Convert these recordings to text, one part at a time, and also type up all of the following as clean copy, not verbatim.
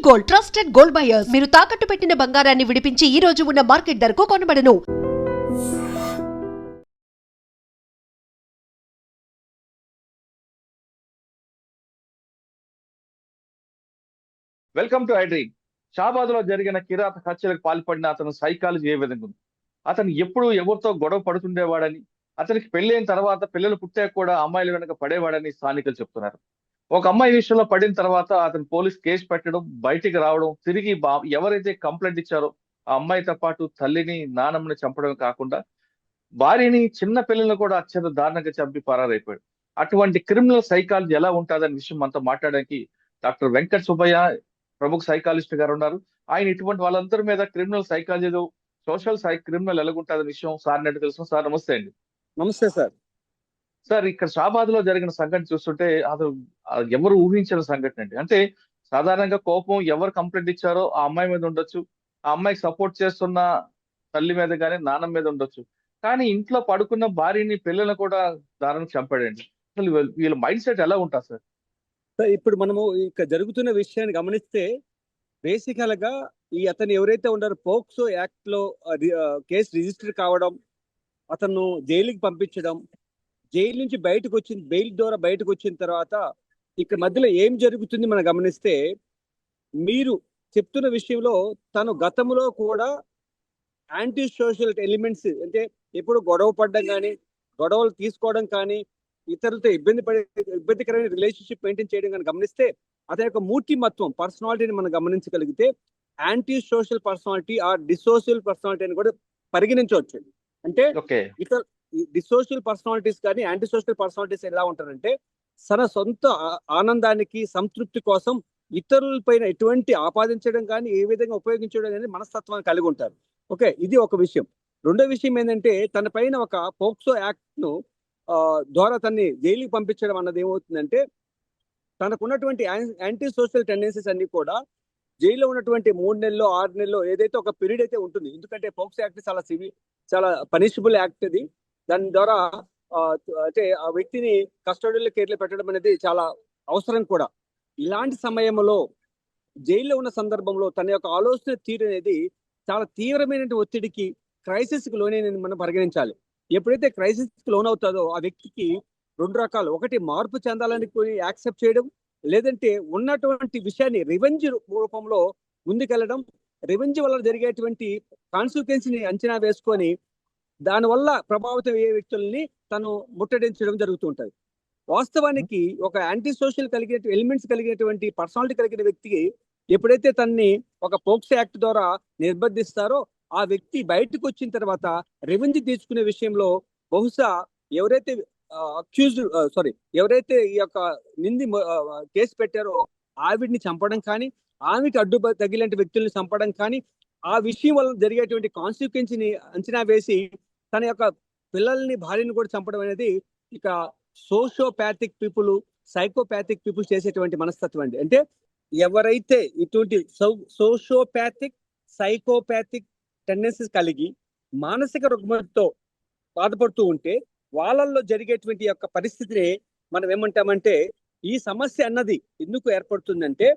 Gold, trusted gold buyers. మీరు తాకట్టు పెట్టిన బంగారాన్ని విడిపించి ఈ రోజు ఉన్న మార్కెట్ ధరకు కొనబడను. Welcome to iDream. షాబాద్ లో జరిగిన కిరాత హత్యలకు పాల్పడిన అతను సైకాలజీ ఏ విధంగా ఉంది? అతను ఎప్పుడు ఎవరితో గొడవ పడుతుండేవాడని, అతనికి పెళ్ళైన తర్వాత పిల్లలు పుట్టాక కూడా అమ్మాయిల వెనక పడేవాడని స్థానికులు చెప్తున్నారు. ఒక అమ్మాయి విషయంలో పడిన తర్వాత అతను పోలీస్ కేసు పెట్టడం, బయటికి రావడం, తిరిగి ఎవరైతే కంప్లైంట్ ఇచ్చారో ఆ అమ్మాయితో పాటు తల్లిని, నానమ్మని చంపడమే కాకుండా భార్యని, చిన్న పిల్లల్ని కూడా అత్యంత దారుణంగా చంపి పరారైపోయాడు. అటువంటి క్రిమినల్ సైకాలజీ ఎలా ఉంటుందనే విషయం మనతో మాట్లాడడానికి డాక్టర్ వెంకట సుబ్బయ్య, ప్రముఖ సైకాలజిస్ట్ గారు ఉన్నారు. ఆయన ఇటువంటి వాళ్ళందరి మీద క్రిమినల్ సైకాలజీలో క్రిమినల్ ఎలాగుంటుందనే విషయం సార్ నడికి తెలుసు. సార్ నమస్తే అండి. నమస్తే సార్. సార్, ఇక్కడ షాబాద్ లో జరిగిన సంఘటన చూస్తుంటే అది ఎవరు ఊహించిన సంఘటన అండి. అంటే సాధారణంగా కోపం ఎవరు కంప్లైంట్ ఇచ్చారో ఆ అమ్మాయి మీద ఉండొచ్చు, ఆ అమ్మాయికి సపోర్ట్ చేస్తున్న తల్లి మీద కానీ నాన్న మీద ఉండొచ్చు. కానీ ఇంట్లో పడుకున్న భార్యని, పిల్లల్ని కూడా దారుణంగా చంపాడండి. అసలు వీళ్ళ మైండ్ సెట్ ఎలా ఉంటుంది సార్? ఇప్పుడు మనము ఇక జరుగుతున్న విషయాన్ని గమనిస్తే బేసికల్ గా అతను ఎవరైతే ఉన్నారో పోక్సో యాక్ట్ లో కేసు రిజిస్టర్ కావడం, అతను జైలుకి పంపించడం, జైలు నుంచి బెయిల్ ద్వారా బయటకు వచ్చిన తర్వాత ఇక్కడ మధ్యలో ఏం జరుగుతుంది మనం గమనిస్తే, మీరు చెప్తున్న విషయంలో తను గతంలో కూడా యాంటీ సోషల్ ఎలిమెంట్స్, అంటే ఎప్పుడు గొడవ పడడం కానీ, గొడవలు తీసుకోవడం కానీ, ఇతరులతో ఇబ్బందికరమైన రిలేషన్షిప్ మెయింటైన్ చేయడం కానీ గమనిస్తే, అతని యొక్క మూర్తిమత్వం, పర్సనాలిటీని మనం గమనించగలిగితే anti social personality or dissocial personality అని కూడా పరిగణించవచ్చు. అంటే ఇతర డిసోషియల్ పర్సనాలిటీస్ కానీ యాంటీ సోషల్ పర్సనాలిటీస్ ఎలా ఉంటారంటే, తన సొంత ఆనందానికి, సంతృప్తి కోసం ఇతరులపైన ఎటువంటి ఆపాదించడం కానీ, ఏ విధంగా ఉపయోగించడం అనేది మనస్తత్వాన్ని కలిగి ఉంటారు. ఓకే, ఇది ఒక విషయం. రెండో విషయం ఏంటంటే, తన పైన ఒక పోక్సో యాక్ట్ ను ద్వారా తన్ని జైలుకి పంపించడం అన్నది ఏమవుతుందంటే, తనకున్నటువంటి యాంటీ సోషల్ టెండెన్సీస్ అన్ని కూడా జైల్లో ఉన్నటువంటి 3 నెలలు 6 నెలలు ఏదైతే ఒక పీరియడ్ అయితే ఉంటుంది. ఎందుకంటే పోక్సో యాక్ట్ చాలా పనిషబుల్ యాక్ట్ ఇది. దాని ద్వారా అంటే ఆ వ్యక్తిని కస్టడీలో కేర్లో పెట్టడం అనేది చాలా అవసరం కూడా. ఇలాంటి సమయంలో జైల్లో ఉన్న సందర్భంలో తన యొక్క ఆలోచన తీరు అనేది చాలా తీవ్రమైన ఒత్తిడికి, క్రైసిస్కి లోనైన మనం పరిగణించాలి. ఎప్పుడైతే క్రైసిస్కి లోన్ అవుతుందో ఆ వ్యక్తికి 2 రకాలు: ఒకటి మార్పు చెందాలని యాక్సెప్ట్ చేయడం, లేదంటే ఉన్నటువంటి విషయాన్ని రివెంజ్ రూపంలో ముందుకెళ్ళడం, రివెంజ్ వల్ల జరిగేటువంటి కాన్సిక్వెన్స్ని అంచనా వేసుకొని దానివల్ల ప్రభావితం అయ్యే వ్యక్తుల్ని తను ముట్టడించడం జరుగుతూ ఉంటుంది. వాస్తవానికి ఒక యాంటీ సోషల్ ఎలిమెంట్స్ కలిగినటువంటి పర్సనాలిటీ కలిగిన వ్యక్తికి ఎప్పుడైతే తన్ని ఒక పోక్సో యాక్ట్ ద్వారా నిర్బంధిస్తారో, ఆ వ్యక్తి బయటకు వచ్చిన తర్వాత రెవెంజ్ తీసుకునే విషయంలో బహుశా ఎవరైతే ఎవరైతే ఈ యొక్క కేసు పెట్టారో ఆవిడ్ని చంపడం కానీ, ఆమెకి అడ్డు తగిలేంటి వ్యక్తుల్ని చంపడం కానీ, ఆ విషయం వల్ల జరిగేటువంటి కాన్సిక్వెన్స్ ని అంచనా వేసి తన యొక్క పిల్లల్ని, భార్యని కూడా చంపడం అనేది ఇక సోషియోపాథిక్ పీపుల్, సైకోపాథిక్ పీపుల్ చేసేటువంటి మనస్తత్వం అండి. అంటే ఎవరైతే ఇటువంటి సోషియోపాథిక్, సైకోపాథిక్ టెండెన్సీస్ కలిగి మానసిక రుగ్మతతో బాధపడుతూ ఉంటే వాళ్ళల్లో జరిగేటువంటి యొక్క పరిస్థితిని మనం ఏమంటామంటే, ఈ సమస్య అన్నది ఎందుకు ఏర్పడుతుందంటే,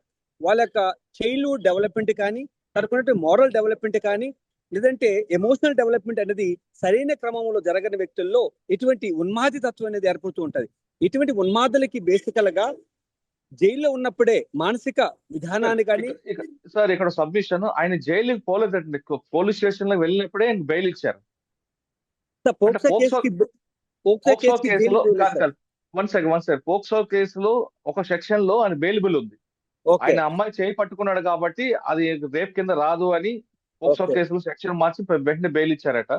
వాళ్ళ యొక్క చైల్డ్హుడ్ డెవలప్మెంట్ కానీ, తనకున్నటువంటి మోరల్ డెవలప్మెంట్ కానీ, లేదంటే ఎమోషనల్ డెవలప్మెంట్ అనేది సరైన క్రమంలో జరగని వ్యక్తుల్లో ఇటువంటి ఉన్మాది తత్వం అనేది ఏర్పడుతూ ఉంటది. ఇటువంటి ఉన్మాదులకి బేసికల్ గా జైల్లో ఉన్నప్పుడే మానసిక విధానాన్ని కానీ. సార్, ఇక్కడ సబ్మిషన్, ఆయన జైలుకి పోలేదండి, పోలీస్ స్టేషన్ లో వెళ్ళినప్పుడే బెయిల్ ఇచ్చారు. పోక్సో కేసులో ఒక సెక్షన్ లో ఆయన బెయిలబుల్ ఉంది. ఆయన అమ్మాయి చేయి పట్టుకున్నాడు కాబట్టి అది రేప్ కింద రాదు అని పోక్సో కేసులో సెక్షన్ మార్చి వెంటనే బెయిల్ ఇచ్చారట.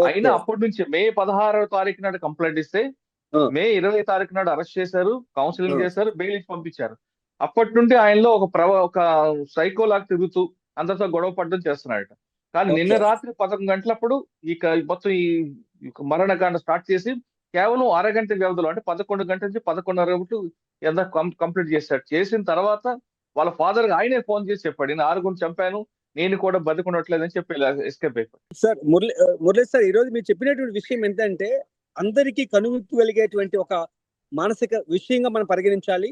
అయినా అప్పటి నుంచి మే 16వ తారీఖు నాడు కంప్లైంట్ ఇస్తే మే 20వ తారీఖు నాడు అరెస్ట్ చేశారు, కౌన్సిలింగ్ చేశారు, బెయిల్ ఇచ్చి పంపించారు. అప్పటి నుండి ఆయనలో ఒక సైకోలాగా తిరుగుతూ అందరితో గొడవ పడడం చేస్తున్నాడట. కానీ నిన్న రాత్రి 11 గంటలప్పుడు మొత్తం ఈ మరణకాండ స్టార్ట్ చేసి కేవలం అరగంట వ్యవధిలో, అంటే 11 గంటల నుంచి 11:30 ఎంత కంప్లీట్ చేశాడు. చేసిన తర్వాత వాళ్ళ ఫాదర్ ఆయనే ఫోన్ చేసి చెప్పాడు, నేను 6 చంపాను, నేను కూడా బతుకున్నట్లేదని చెప్పి ఎస్కేప్ అయిపోయాడు. సార్ మురళి సార్, ఈ రోజు మీరు చెప్పినటువంటి విషయం ఏంటంటే, అందరికీ కనుగొలిగేటువంటి ఒక మానసిక విషయంగా మనం పరిగణించాలి.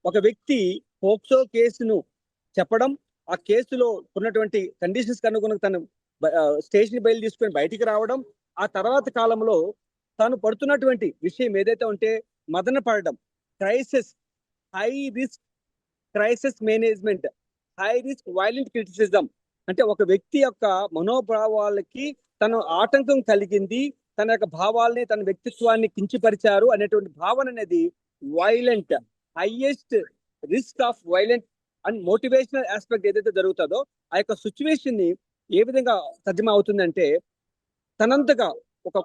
ఒక వ్యక్తి పోక్సో కేసును చెప్పడం, ఆ కేసులో ఉన్నటువంటి కండిషన్స్ అనుగుణంగా తను స్టేషన్ బెయిల్ తీసుకొని బయటికి రావడం, ఆ తర్వాత కాలంలో తాను పడుతున్నటువంటి విషయం ఏదైతే ఉంటే మదన పడడం, crisis, high risk crisis management, high risk violent criticism, అంటే ఒక వ్యక్తి యొక్క మనోభావాలకి తను ఆటంకం కలిగింది, తన యొక్క భావాల్ని తన వ్యక్తిత్వాన్ని కించపరిచారు అనేటువంటి భావన అనేది violent, highest risk of violent and motivational aspect ఏదైతే జరుగుతుందో ఆ యొక్క సిచ్యువేషన్ ని ఏ విధంగా సాధ్యం అవుతుందంటే తనంతగా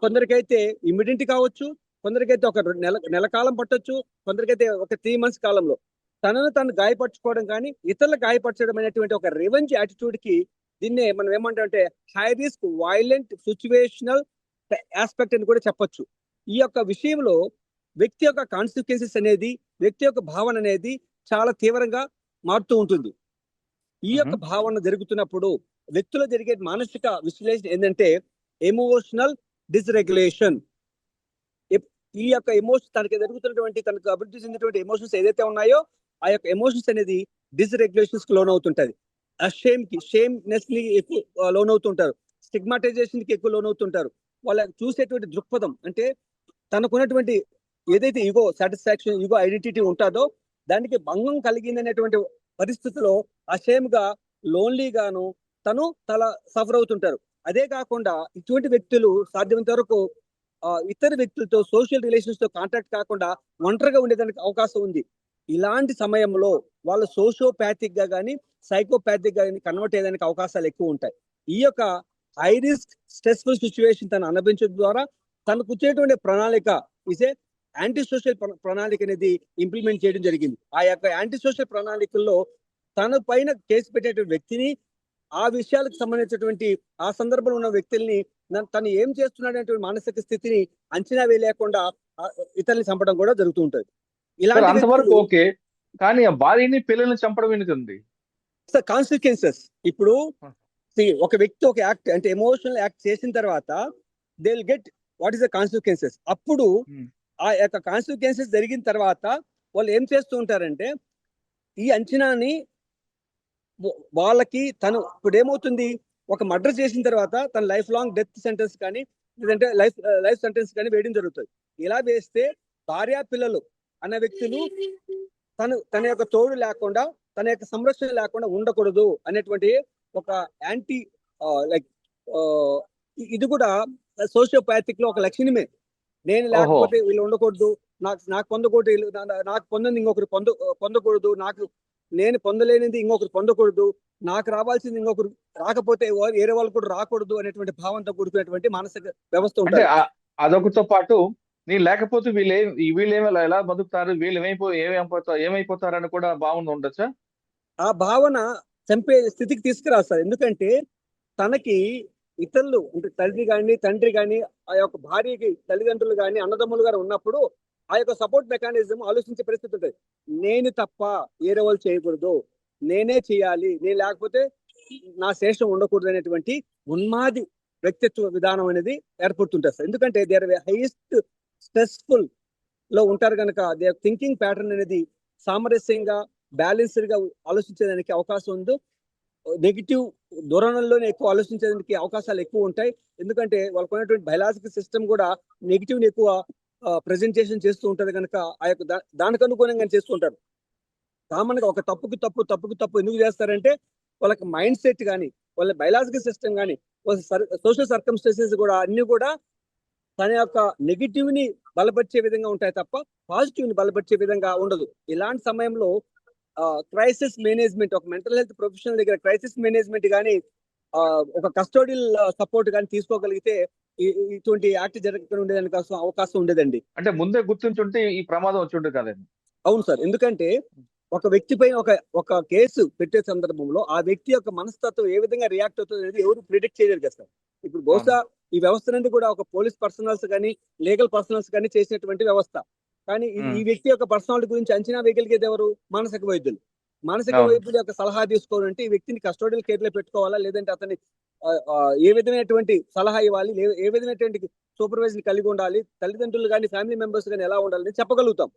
కొందరికైతే ఇమ్మీడియట్ కావచ్చు, కొందరికైతే ఒక నెల కాలం పట్టొచ్చు, కొందరికైతే ఒక 3 months కాలంలో తనను తను గాయపరచుకోవడం కానీ ఇతరులు గాయపరచడం అనేటువంటి ఒక రివెంజ్ యాటిట్యూడ్ కి దీన్నే మనం ఏమంటామంటే high risk violent situational aspect అని కూడా చెప్పొచ్చు. ఈ యొక్క విషయంలో వ్యక్తి యొక్క కాన్సిక్వెన్సెస్ అనేది, వ్యక్తి యొక్క భావన అనేది చాలా తీవ్రంగా మారుతూ ఉంటుంది. ఈ యొక్క భావన జరుగుతున్నప్పుడు వ్యక్తిలో జరిగే మానసిక విశ్లేషణ ఏంటంటే ఎమోషనల్ డిస్రెగ్యులేషన్. ఈ యొక్క ఎమోషన్ తనకి జరుగుతున్నటువంటి తనకు అభివృద్ధి చెందినటువంటి ఎమోషన్స్ ఏదైతే ఉన్నాయో ఆ యొక్క ఎమోషన్స్ అనేది డిస్రెగ్యులేషన్స్ కి లోన్ అవుతుంటది. ఆ షేమ్నెస్ ని ఎక్కువ లోన్ అవుతుంటారు, స్టిగ్మాటైజేషన్ కి ఎక్కువ లోన్ అవుతుంటారు. వాళ్ళ చూసేటువంటి దృక్పథం అంటే తనకున్నటువంటి ఏదైతే ఈగో సాటిస్ఫాక్షన్, ఈగో ఐడెంటిటీ ఉంటుందో దానికి భంగం కలిగిందనేటువంటి పరిస్థితిలో అషేమ్ గా, లోన్లీ గాను తను సఫర్ అవుతుంటారు. అదే కాకుండా ఇటువంటి వ్యక్తులు సాధ్యమైనంత వరకు ఇతర వ్యక్తులతో సోషల్ రిలేషన్స్ తో కాంటాక్ట్ కాకుండా ఒంటరిగా ఉండేదానికి అవకాశం ఉంది. ఇలాంటి సమయంలో వాళ్ళు సోషియోపాథిక్ గా కానీ సైకోపాథిక్ గా కన్వర్ట్ అయ్యేదానికి అవకాశాలు ఎక్కువ ఉంటాయి. ఈ యొక్క హై రిస్క్ స్ట్రెస్ఫుల్ సిచ్యువేషన్ తను అనుభవించడం ద్వారా తనకు వచ్చేటువంటి ప్రణాళిక ఇసే యాంటీ సోషల్ ప్రణాళిక అనేది ఇంప్లిమెంట్ చేయడం జరిగింది. ఆ యొక్క యాంటీ సోషల్ ప్రణాళికల్లో తన పైన కేసు పెట్టేటువంటి వ్యక్తిని, ఆ విషయాలకు సంబంధించినటువంటి ఆ సందర్భంలో ఉన్న వ్యక్తుల్ని తను ఏం చేస్తున్నాడనేటువంటి మానసిక స్థితిని అంచనా వేయలేకుండా ఇతరుల్ని చంపడం కూడా జరుగుతూ ఉంటుంది. ఇలాంటి అంతవరకు ఓకే, కానీ ఆ భార్యని పిల్లల్ని చంపడం ఎందుకండి? కాన్సిక్వెన్సెస్. ఇప్పుడు ఒక వ్యక్తి ఒక యాక్ట్ అంటే ఎమోషనల్ యాక్ట్ చేసిన తర్వాత they will get what is the consequences. అప్పుడు ఆ యొక్క కాన్సిక్వెన్సెస్ జరిగిన తర్వాత వాళ్ళు ఏం చేస్తూ ఉంటారంటే ఈ అంచనాని వాళ్ళకి తను ఇప్పుడు ఏమవుతుంది, ఒక మర్డర్ చేసిన తర్వాత తన లైఫ్ లాంగ్ డెత్ సెంటెన్స్ కానీ లేదంటే లైఫ్ సెంటెన్స్ కానీ వేయడం జరుగుతుంది. ఇలా వేస్తే భార్య పిల్లలు అన్న వ్యక్తులు తన యొక్క తోడు లేకుండా, తన యొక్క సంరక్షణ లేకుండా ఉండకూడదు అనేటువంటి ఒక యాంటీ ఇది కూడా సోషియోపాథిక్ లో ఒక లక్షణమే. నేను లేకపోతే వీళ్ళు ఉండకూడదు, నాకు పొందకూడదు, నాకు పొందని ఇంకొకరు పొందకూడదు, నేను పొందలేనిది ఇంకొకరు పొందకూడదు, నాకు రావాల్సింది ఇంకొకరు రాకపోతే వేరే వాళ్ళు కూడా రాకూడదు అనేటువంటి భావంతో కూడుకునేటువంటి మానసిక వ్యవస్థ ఉంటుంది. అదొకతో పాటు నేను లేకపోతే వీళ్ళేమో ఎలా బతుకుతారు, వీళ్ళు ఏమైపోతారని కూడా భావన ఉండొచ్చా? ఆ భావన చంపే స్థితికి తీసుకురాస్తారు. ఎందుకంటే తనకి ఇతరులు అంటే తల్లి కానీ తండ్రి కానీ ఆ యొక్క భార్యకి తల్లిదండ్రులు కానీ అన్నదమ్ములు గారు ఉన్నప్పుడు ఆ యొక్క సపోర్ట్ మెకానిజం ఆలోచించే పరిస్థితి ఉంటుంది. నేను తప్ప వేరే వాళ్ళు చేయకూడదు, నేనే చేయాలి, నేను లేకపోతే నా శేషం ఉండకూడదు అనేటువంటి ఉన్మాది వ్యక్తిత్వ విధానం అనేది ఏర్పడుతుంటారు సార్. ఎందుకంటే దే ఆర్ హైయెస్ట్ స్ట్రెస్ఫుల్ లో ఉంటారు కనుక దే థింకింగ్ ప్యాటర్న్ అనేది సామరస్యంగా బ్యాలెన్స్డ్ గా ఆలోచించేదానికి అవకాశం ఉంది. నెగిటివ్ ధోరణుల్లోనే ఎక్కువ ఆలోచించేదానికి అవకాశాలు ఎక్కువ ఉంటాయి. ఎందుకంటే వాళ్ళకు ఉన్నటువంటి బయలాజికల్ సిస్టమ్ కూడా నెగిటివ్ ని ఎక్కువ ప్రెజెంటేషన్ చేస్తూ ఉంటది కనుక ఆ యొక్క దానికి అనుగుణంగా చేస్తూ ఉంటారు. కామన్ గా ఒక తప్పుకు తప్పు ఎందుకు చేస్తారంటే వాళ్ళకి మైండ్ సెట్ కానీ, వాళ్ళ బయలాజికల్ సిస్టమ్ కానీ, సోషల్ సర్కమ్స్టెన్సెస్ కూడా అన్ని కూడా తన యొక్క నెగిటివ్ ని బలపరిచే విధంగా ఉంటాయి తప్ప పాజిటివ్ ని బలపరిచే విధంగా ఉండదు. ఇలాంటి సమయంలో క్రైసిస్ మేనేజ్మెంట్, ఒక మెంటల్ హెల్త్ ప్రొఫెషనల్ దగ్గర క్రైసిస్ మేనేజ్మెంట్ కానీ ఒక కస్టోడియల్ సపోర్ట్ కానీ తీసుకోగలిగితే ఇటువంటి యాక్ట్ జరగకుండా ఉండేదానికి అవకాశం ఉండేదండి. అంటే ముందే గుర్తించుంటే ఈ ప్రమాదం వచ్చి ఉంటుంది కదండి. అవును సార్. ఎందుకంటే ఒక వ్యక్తి పైన ఒక కేసు పెట్టే సందర్భంలో ఆ వ్యక్తి యొక్క మనస్తత్వం ఏ విధంగా రియాక్ట్ అవుతుంది అనేది ఎవరు ప్రిడిక్ట్ చేయలేరు కదా సార్. ఇప్పుడు బహుశా ఈ వ్యవస్థ నుండి కూడా ఒక పోలీస్ పర్సనల్స్ కానీ లీగల్ పర్సనల్స్ కానీ చేసినటువంటి వ్యవస్థ. కానీ ఈ వ్యక్తి యొక్క పర్సనాలిటీ గురించి అంచనా వేయగలిగేది ఎవరు? మానసిక వైద్యులు. మానసిక వైద్యుల యొక్క సలహా తీసుకోవాలంటే ఈ వ్యక్తిని కస్టోడియల్ కేర్ లో పెట్టుకోవాలా, లేదంటే అతన్ని ఏ విధమైనటువంటి సలహా ఇవ్వాలి, ఏ విధమైనటువంటి సూపర్వైజర్ కలిగి ఉండాలి, తల్లిదండ్రులు కానీ ఫ్యామిలీ మెంబర్స్ కానీ ఎలా ఉండాలని చెప్పగలుగుతాం.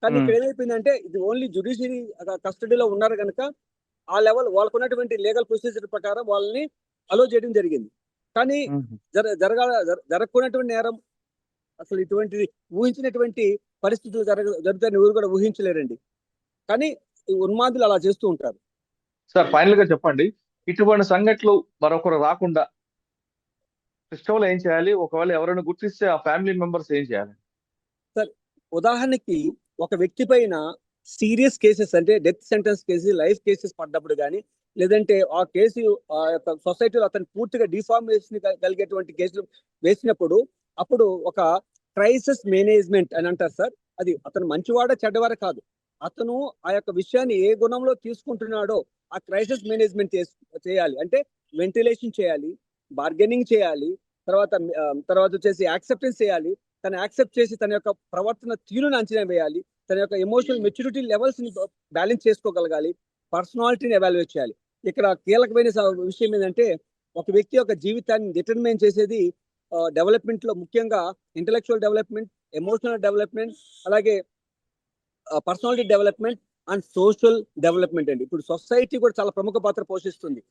కానీ ఇక్కడ ఏమైపోయిందంటే ఇది ఓన్లీ జ్యుడిషియరీ కస్టడీలో ఉన్నారు కనుక ఆ లెవెల్ వాళ్ళకు ఉన్నటువంటి లీగల్ ప్రొసీజర్ ప్రకారం వాళ్ళని అలో చేయడం జరిగింది. కానీ జరగకున్నటువంటి నేరం, అసలు ఇటువంటి ఊహించినటువంటి పరిస్థితులు జరుగుతాయని ఎవరు కూడా ఊహించలేరండి. కానీ ఈ ఉన్మాదులు అలా చేస్తూ ఉంటారు. సార్ ఫైనల్ గా చెప్పండి, ఇటువంటి సంఘటనలు మరొకరు రాకుండా సిస్టంలో ఏం చేయాలి? ఒకవేళ ఎవరైనా గుర్తిస్తే ఆ ఫ్యామిలీ మెంబర్స్ ఏం చేయాలి? సార్ ఉదాహరణకి ఒక వ్యక్తి పైన సీరియస్ కేసెస్ అంటే death sentence case, life cases పడ్డప్పుడు కానీ, లేదంటే ఆ కేసు ఆ యొక్క సొసైటీలో అతను పూర్తిగా డిఫార్మేషన్ కలిగేటువంటి కేసులు వేసినప్పుడు అప్పుడు ఒక క్రైసిస్ మేనేజ్మెంట్ అని అంటారు సార్. అది అతను మంచివాడ చెడ్డవాడ కాదు, అతను ఆ యొక్క విషయాన్ని ఏ గుణంలో తీసుకుంటున్నాడో ఆ క్రైసిస్ మేనేజ్మెంట్ చేయాలి. అంటే వెంటిలేషన్ చేయాలి, బార్గెనింగ్ చేయాలి, తర్వాత వచ్చేసి యాక్సెప్టెన్స్ చేయాలి. తను యాక్సెప్ట్ చేసి తన యొక్క ప్రవర్తన తీరును అంచనా వేయాలి, తన యొక్క ఎమోషనల్ మెచ్యూరిటీ లెవెల్స్ ని బ్యాలెన్స్ చేసుకోగలగాలి, పర్సనాలిటీని ఎవాల్యుయేట్ చేయాలి. ఇక్కడ కీలకమైన విషయం ఏంటంటే ఒక వ్యక్తి యొక్క జీవితాన్ని డిటర్మైన్ చేసేది డెవలప్మెంట్ లో ముఖ్యంగా ఇంటెలెక్చువల్ డెవలప్మెంట్, ఎమోషనల్ డెవలప్మెంట్, అలాగే personality development and social development అండి. ఇప్పుడు సొసైటీ కూడా చాలా ప్రముఖ పాత్ర పోషిస్తుంది.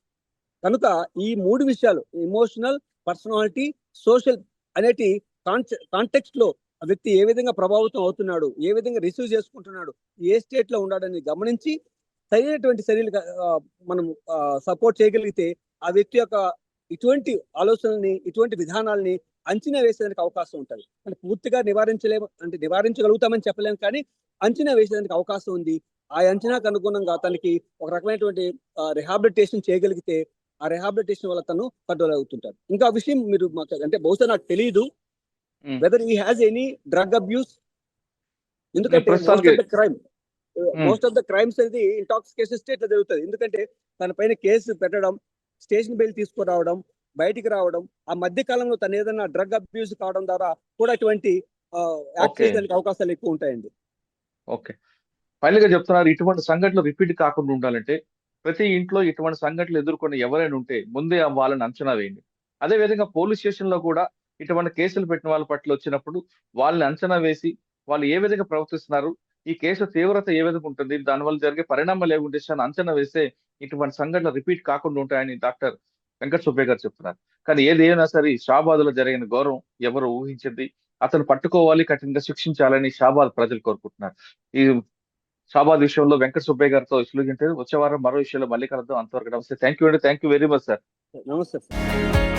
కనుక ఈ 3 విషయాలు ఎమోషనల్, పర్సనాలిటీ, సోషల్ అనేటి కాంటెక్స్ట్ లో ఆ వ్యక్తి ఏ విధంగా ప్రభావితం అవుతున్నాడు, ఏ విధంగా రిసీవ్ చేసుకుంటున్నాడు, ఏ స్టేట్ లో ఉన్నాడని గమనించి సరైనటువంటి చర్యలు మనం సపోర్ట్ చేయగలిగితే ఆ వ్యక్తి యొక్క ఇటువంటి ఆలోచనల్ని, ఇటువంటి విధానాల్ని అంచనా వేసేదానికి అవకాశం ఉంటుంది. అంటే పూర్తిగా నివారించగలుగుతామని చెప్పలేము, కానీ అంచనా వేసేదానికి అవకాశం ఉంది. ఆ అంచనాకు అనుగుణంగా తనకి ఒక రకమైనటువంటి రిహాబిలిటేషన్ చేయగలిగితే ఆ రిహాబిలిటేషన్ వల్ల తను కంట్రోల్ అవుతుంటారు. ఇంకా విషయం మీరు అంటే బహుశా నాకు తెలియదు whether he has any drug abuse, ఎందుకంటే మోస్ట్ ఆఫ్ ద క్రైమ్స్ అనేది ఇంటాక్సికేషన్ స్టేట్ లో జరుగుతుంది. ఎందుకంటే తన పైన కేసు పెట్టడం, స్టేషన్ బెయిల్ తీసుకురావడం, బయటికి రావడం, ఆ మధ్య కాలంలో తను ఏదైనా డ్రగ్ అబ్యూస్ కావడం ద్వారా కూడా ఇటువంటి యాక్ట్ చేయడానికి అవకాశాలు ఎక్కువ ఉంటాయండి. ఓకే, ఫైనల్ గా చెప్తున్నారు, ఇటువంటి సంఘటనలు రిపీట్ కాకుండా ఉండాలంటే ప్రతి ఇంట్లో ఇటువంటి సంఘటనలు ఎదుర్కొని ఎవరైనా ఉంటే ముందే వాళ్ళని అంచనా వేయండి. అదే విధంగా పోలీస్ స్టేషన్ లో కూడా ఇటువంటి కేసులు పెట్టిన వాళ్ళ పట్ల వచ్చినప్పుడు వాళ్ళని అంచనా వేసి వాళ్ళు ఏ విధంగా ప్రవర్తిస్తున్నారు, ఈ కేసు తీవ్రత ఏ విధంగా ఉంటుంది, దానివల్ల జరిగే పరిణామాలు ఏముంటే అంచనా వేస్తే ఇటువంటి సంఘటనలు రిపీట్ కాకుండా ఉంటాయని డాక్టర్ వెంకట సుబ్బయ్య గారు చెప్తున్నారు. కానీ ఏది ఏమైనా సరే షాబాద్ లో జరిగిన గౌరవం ఎవరు ఊహించింది, అతను పట్టుకోవాలి, కఠినంగా శిక్షించాలని షాబాద్ ప్రజలు కోరుకుంటున్నారు. ఈ షాబాద్ విషయంలో వెంకట సుబ్బయ్య గారితో వచ్చే వారం మరో విషయంలో మళ్ళీ కలుద్దాం. అంతవరకు నమస్తే. థ్యాంక్ యూ అండి. Thank you very much sir. నమస్తే సార్.